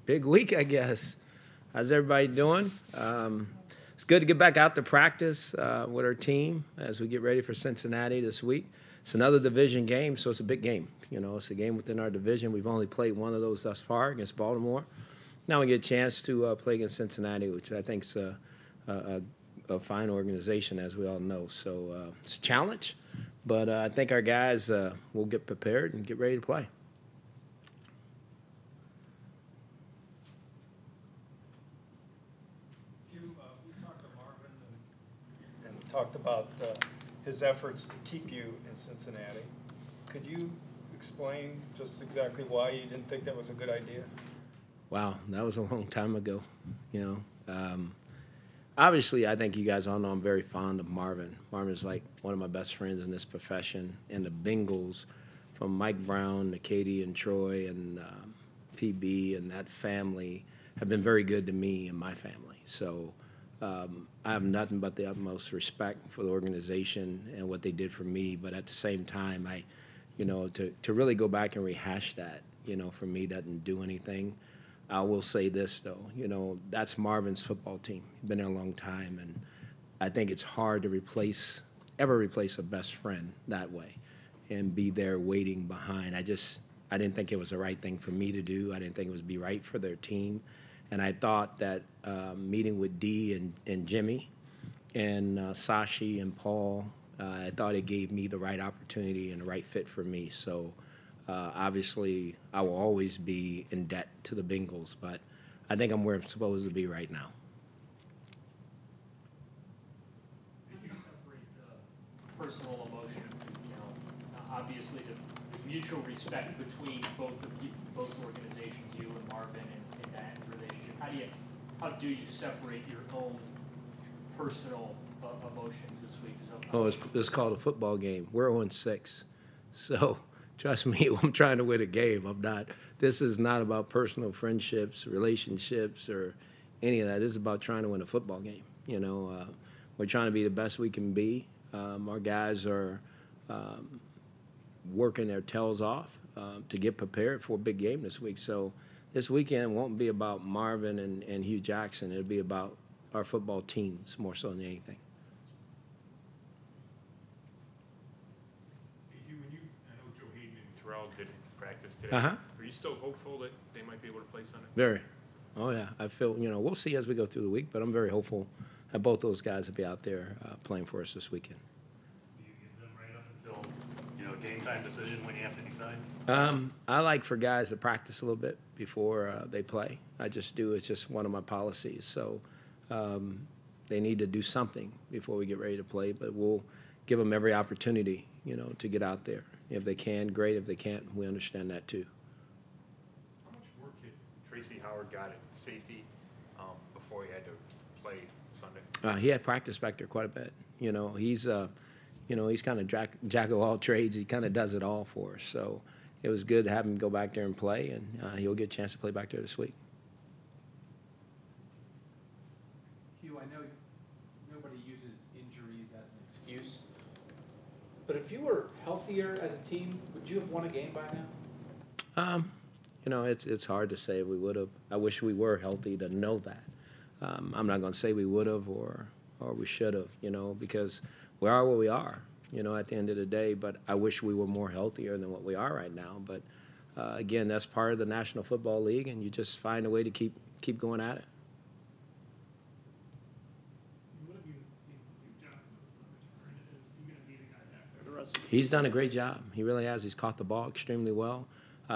Big week, I guess. How's everybody doing? It's good to get back out to practice with our team as we get ready for Cincinnati this week. It's another division game, so it's a big game. You know, it's a game within our division. We've only played one of those thus far against Baltimore. Now we get a chance to play against Cincinnati, which I think is a fine organization, as we all know. So it's a challenge, but I think our guys will get prepared and get ready to play. Talked about his efforts to keep you in Cincinnati. Could you explain just exactly why you didn't think that was a good idea? Wow, that was a long time ago. You know, obviously, I think you guys all know I'm very fond of Marvin. Marvin's like one of my best friends in this profession, and the Bengals, from Mike Brown to Katie and Troy and PB and that family, have been very good to me and my family. So I have nothing but the utmost respect for the organization and what they did for me. But at the same time, to really go back and rehash that, for me doesn't do anything. I will say this, though, that's Marvin's football team. He's been there a long time, and I think it's hard to ever replace a best friend that way and be there waiting behind. I didn't think it was the right thing for me to do. I didn't think it would be right for their team. And I thought that meeting with Dee and Jimmy and Sashi and Paul, I thought it gave me the right opportunity and the right fit for me. So obviously I will always be in debt to the Bengals, but I think I'm where I'm supposed to be right now. How do you separate the personal emotion? Obviously the mutual respect between both organizations, you and Marvin, and that relationship. How do you separate your own personal emotions this week? It's called a football game. We're 0-6, so trust me, I'm trying to win a game. I'm not. This is not about personal friendships, relationships, or any of that. This is about trying to win a football game. We're trying to be the best we can be. Our guys are working their tails off to get prepared for a big game this week. So this weekend won't be about Marvin and Hue Jackson. It'll be about our football teams more so than anything. I know Joe Hayden and Terrell didn't practice today. Are you still hopeful that they might be able to play Sunday? Very. Oh, yeah. I feel, we'll see as we go through the week, but I'm very hopeful that both those guys will be out there playing for us this weekend. Do you give them right up until, game time decision when you have to decide? I like for guys to practice a little bit before they play. I just do. It's just one of my policies. So they need to do something before we get ready to play, but we'll give them every opportunity, to get out there. If they can, great. If they can't, we understand that too. How much work had Tracy Howard got at safety before he had to play Sunday? He had practice back there quite a bit. He's kind of jack of all trades. He kind of does it all for us. So it was good to have him go back there and play, and he'll get a chance to play back there this week. Hue, I know nobody uses injuries as an excuse, but if you were healthier as a team, would you have won a game by now? It's hard to say we would have. I wish we were healthy to know that. I'm not going to say we would have or we should have, because we are what we are, at the end of the day. But I wish we were more healthier than what we are right now. But, again, that's part of the National Football League, and you just find a way to keep going at it. What have you seen from Coach Jackson? Is he going to be the guy back there the rest of the He's season? done a great job. He really has. He's caught the ball extremely well.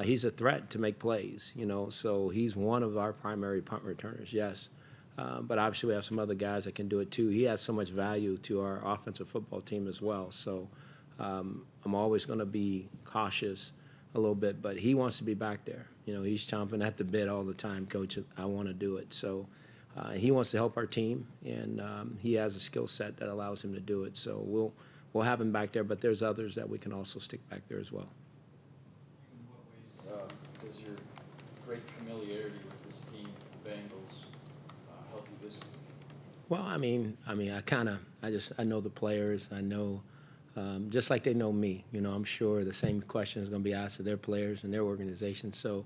He's a threat to make plays, so he's one of our primary punt returners, yes. But obviously we have some other guys that can do it too. He has so much value to our offensive football team as well. So I'm always going to be cautious a little bit, but he wants to be back there. He's chomping at the bit all the time, Coach. I want to do it. So he wants to help our team, and he has a skill set that allows him to do it. So we'll have him back there, but there's others that we can also stick back there as well. In what ways does your great familiarity with this team, the Bengals, help you this week? Well, I know the players. I know, just like they know me. I'm sure the same question is going to be asked of their players and their organization. So,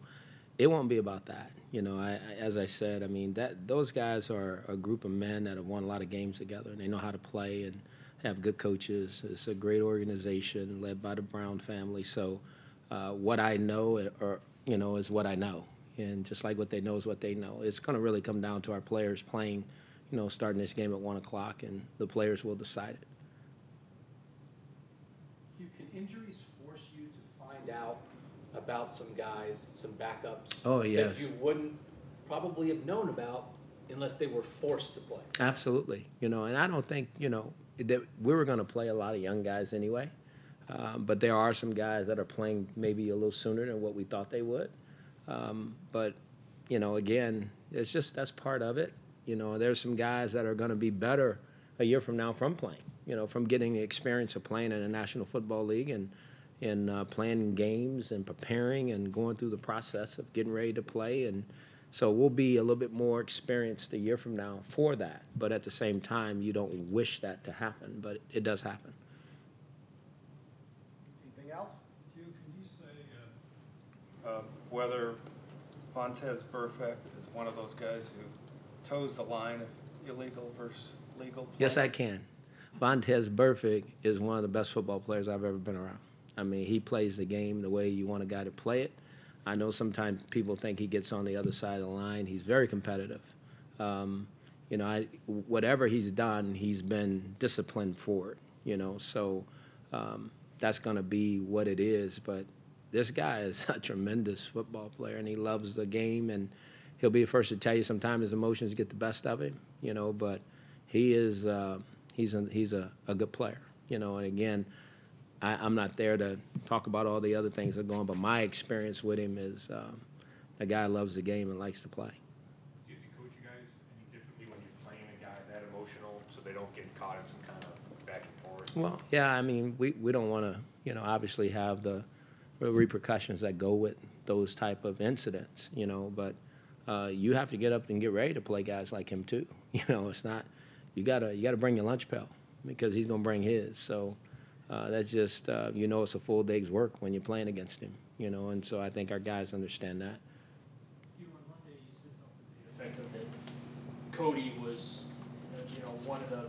it won't be about that. You know, as I said, I mean, those guys are a group of men that have won a lot of games together, and they know how to play and have good coaches. It's a great organization led by the Brown family. So what I know, is what I know. And just like what they know is what they know. It's going to really come down to our players playing, starting this game at 1 o'clock, and the players will decide it. Hugh, can injuries force you to find out about some guys, some backups? Oh, yes. That you wouldn't probably have known about unless they were forced to play? Absolutely. And I don't think, that we were going to play a lot of young guys anyway. But there are some guys that are playing maybe a little sooner than what we thought they would. But, again, that's part of it. There's some guys that are going to be better a year from now from playing, from getting the experience of playing in the National Football League and playing games and preparing and going through the process of getting ready to play. And so we'll be a little bit more experienced a year from now for that. But at the same time, you don't wish that to happen, but it does happen. Anything else? Hugh, can you say whether Vontez Burfict is one of those guys who toes the line of illegal versus legal play? Yes, I can. Vontez Burfict is one of the best football players I've ever been around. I mean, he plays the game the way you want a guy to play it. I know sometimes people think he gets on the other side of the line. He's very competitive. Whatever he's done, he's been disciplined for it, so that's going to be what it is. But this guy is a tremendous football player, and he loves the game, and he'll be the first to tell you sometimes his emotions get the best of him, but he is he's a good player, and again, I'm not there to talk about all the other things that are going, but my experience with him is a guy loves the game and likes to play. Do you coach you guys any differently when you're playing a guy that emotional so they don't get caught in some kind of back and forth? Well, yeah, I mean, we don't want to, obviously have the repercussions that go with those type of incidents, but you have to get up and get ready to play guys like him too. It's not, you gotta bring your lunch pail because he's gonna bring his. So that's just, it's a full day's work when you're playing against him, and so I think our guys understand that. You on Monday, you said something to the Effective that Cody was, one of the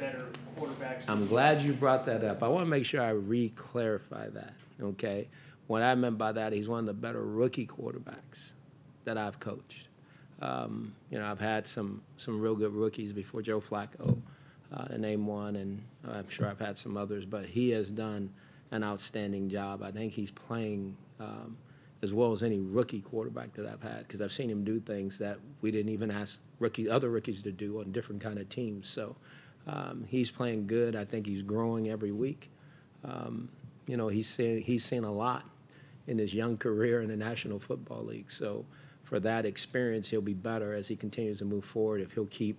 better quarterbacks. I'm glad you brought that up. I want to make sure I re-clarify that, okay? What I meant by that, he's one of the better rookie quarterbacks that I've coached. I've had some real good rookies before Joe Flacco, to name one, and I'm sure I've had some others, but he has done an outstanding job. I think he's playing as well as any rookie quarterback that I've had because I've seen him do things that we didn't even ask other rookies to do on different kind of teams. So he's playing good. I think he's growing every week. He's seen a lot in his young career in the National Football League. So for that experience, he'll be better as he continues to move forward if he'll keep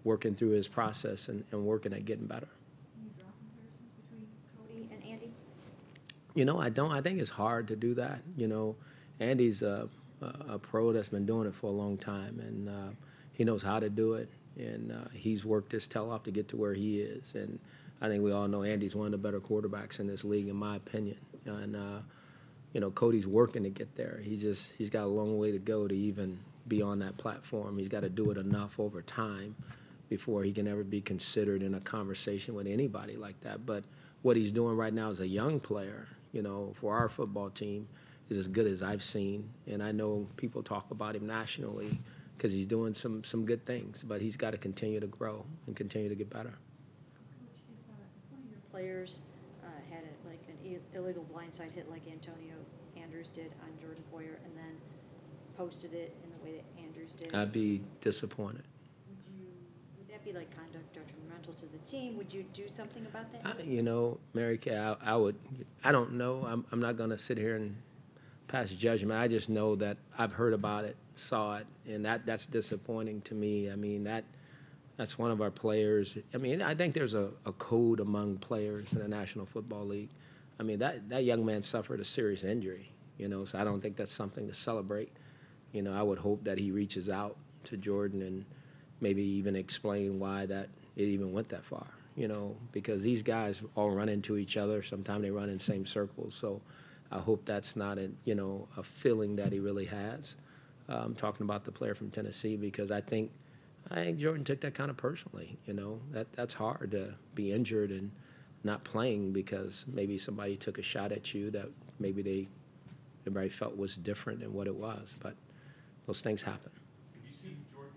working through his process and working at getting better. Can you draw comparisons between Cody and Andy? I don't. I think it's hard to do that. Andy's a pro that's been doing it for a long time, and he knows how to do it, and he's worked his tail off to get to where he is. And I think we all know Andy's one of the better quarterbacks in this league, in my opinion. And Cody's working to get there. He's got a long way to go to even be on that platform. He's got to do it enough over time before he can ever be considered in a conversation with anybody like that. But what he's doing right now as a young player, for our football team, is as good as I've seen. And I know people talk about him nationally because he's doing some good things, but he's got to continue to grow and continue to get better. Coach, if one of your players had an illegal blindside hit like Antonio Andrews did on Jordan Poyer and then posted it in the way that Andrews did, I'd be disappointed. would that be like conduct detrimental to the team? Would you do something about that? Mary Kay, I don't know. I'm not going to sit here and pass judgment. I just know that I've heard about it, saw it, and that's disappointing to me. I mean, that's one of our players. I mean, I think there's a code among players in the National Football League. I mean, that young man suffered a serious injury, so I don't think that's something to celebrate. I would hope that he reaches out to Jordan and maybe even explain why that it even went that far, because these guys all run into each other. Sometimes they run in the same circles. So I hope that's not a feeling that he really has. Talking about the player from Tennessee, because I think Jordan took that kind of personally. That's hard to be injured and not playing because maybe somebody took a shot at you that maybe everybody felt was different than what it was. But those things happen. Have you seen Jordan?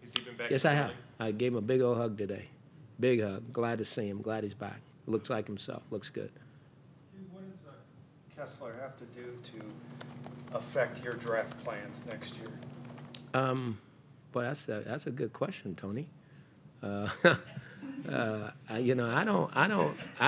Has he been back? Yes, in I the have. building? I gave him a big old hug today. Big hug. Glad to see him. Glad he's back. Looks like himself. Looks good. What does Kessler have to do to affect your draft plans next year? Boy, that's a good question, Tony. I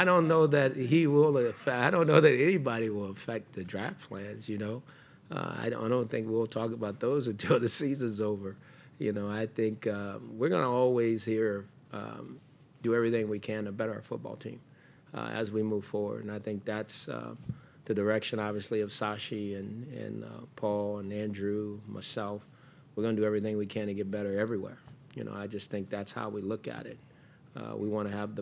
don't know that he will affect. I don't know that anybody will affect the draft plans. I don't think we'll talk about those until the season's over. I think we're going to always do everything we can to better our football team as we move forward, and I think that's the direction, obviously, of Sashi and Paul and Andrew, myself. We're going to do everything we can to get better everywhere. I just think that's how we look at it. We want to have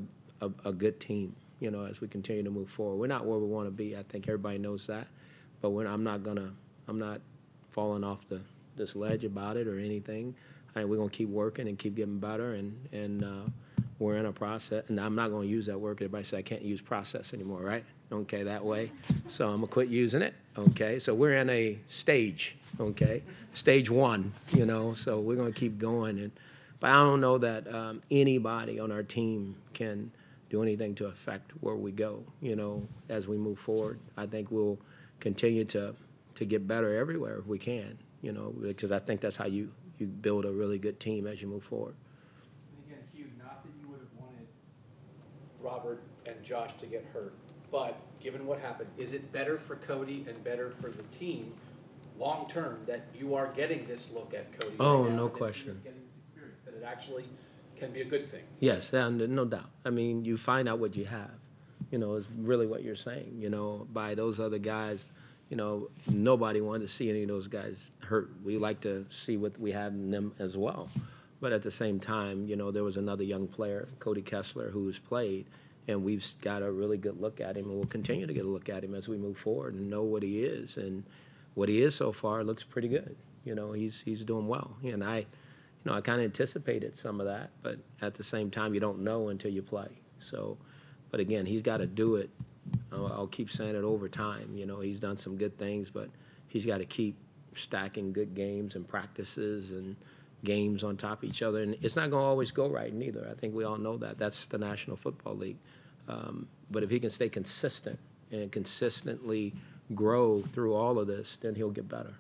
a good team, as we continue to move forward. We're not where we want to be. I think everybody knows that. But I'm not falling off this ledge about it or anything. We're going to keep working and keep getting better, and we're in a process. And I'm not going to use that word. Everybody say I can't use process anymore, right? Okay, that way. So I'm going to quit using it, okay? So we're in a stage, okay? Stage 1, so we're going to keep going. But I don't know that anybody on our team can do anything to affect where we go, as we move forward. I think we'll continue to get better everywhere if we can, because I think that's how you build a really good team as you move forward. And again, Hugh, not that you would have wanted Robert and Josh to get hurt, but given what happened, is it better for Cody and better for the team long-term that you are getting this look at Cody? Oh, right now, no and that he question. is getting this experience, that it actually can be a good thing? Yes, and no doubt. I mean, you find out what you have, is really what you're saying. By those other guys, nobody wanted to see any of those guys hurt. We like to see what we have in them as well. But at the same time, there was another young player, Cody Kessler, who's played, and we've got a really good look at him, and we'll continue to get a look at him as we move forward and know what he is. And what he is so far looks pretty good. He's doing well. And I kind of anticipated some of that, but at the same time, you don't know until you play. So, but again, he's got to do it. I'll keep saying it over time. He's done some good things, but he's got to keep stacking good games and practices and games on top of each other. And it's not going to always go right neither. I think we all know that. That's the National Football League. But if he can stay consistent and consistently grow through all of this, then he'll get better.